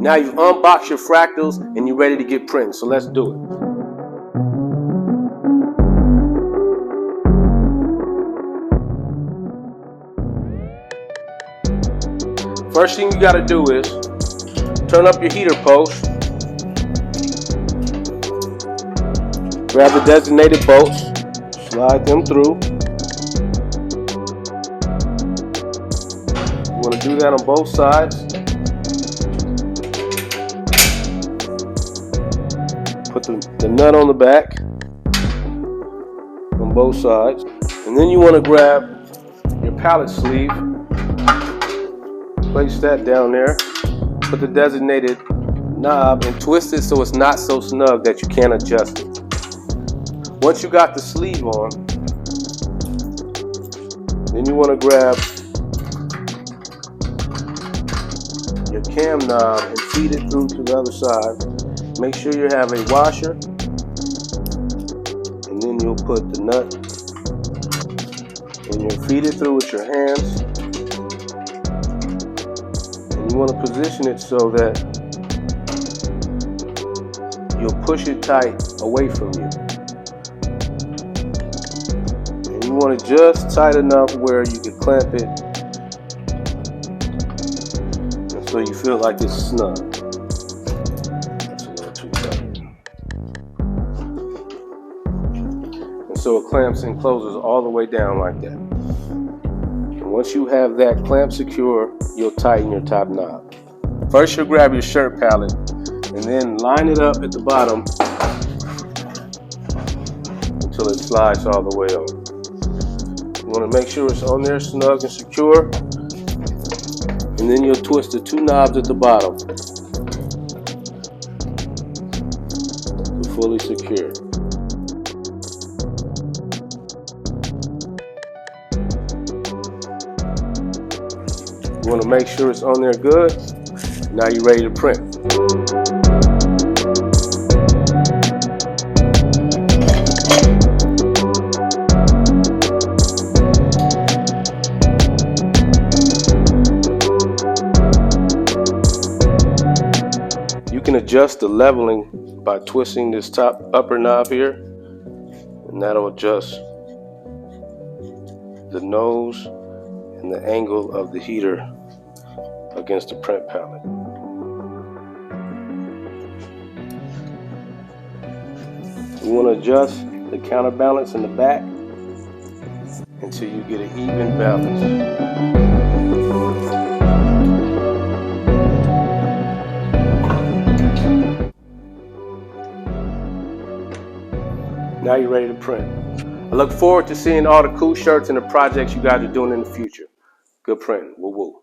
Now you've unboxed your fractals and you're ready to get printing, so let's do it. First thing you got to do is turn up your heater post, grab the designated bolts, slide them through. You want to do that on both sides. Put the nut on the back on both sides, and then you want to grab your pallet sleeve, place that down there, put the designated knob and twist it so it's not so snug that you can't adjust it. Once you got the sleeve on, then you want to grab your cam knob and feed it through to the other side. Make sure you have a washer, and then you'll put the nut and you'll feed it through with your hands. And you want to position it so that you'll push it tight away from you. And you want it just tight enough where you can clamp it, and so you feel like it's snug. So it clamps and closes all the way down like that. And once you have that clamp secure, you'll tighten your top knob. First you'll grab your shirt pallet and then line it up at the bottom until it slides all the way over. You want to make sure it's on there snug and secure, and then you'll twist the two knobs at the bottom to fully secure. You want to make sure it's on there good. Now you're ready to print. You can adjust the leveling by twisting this upper knob here, and that'll adjust the nose and the angle of the heater against the print pallet. You want to adjust the counterbalance in the back until you get an even balance. Now you're ready to print. I look forward to seeing all the cool shirts and the projects you guys are doing in the future. Good printing. Woo woo.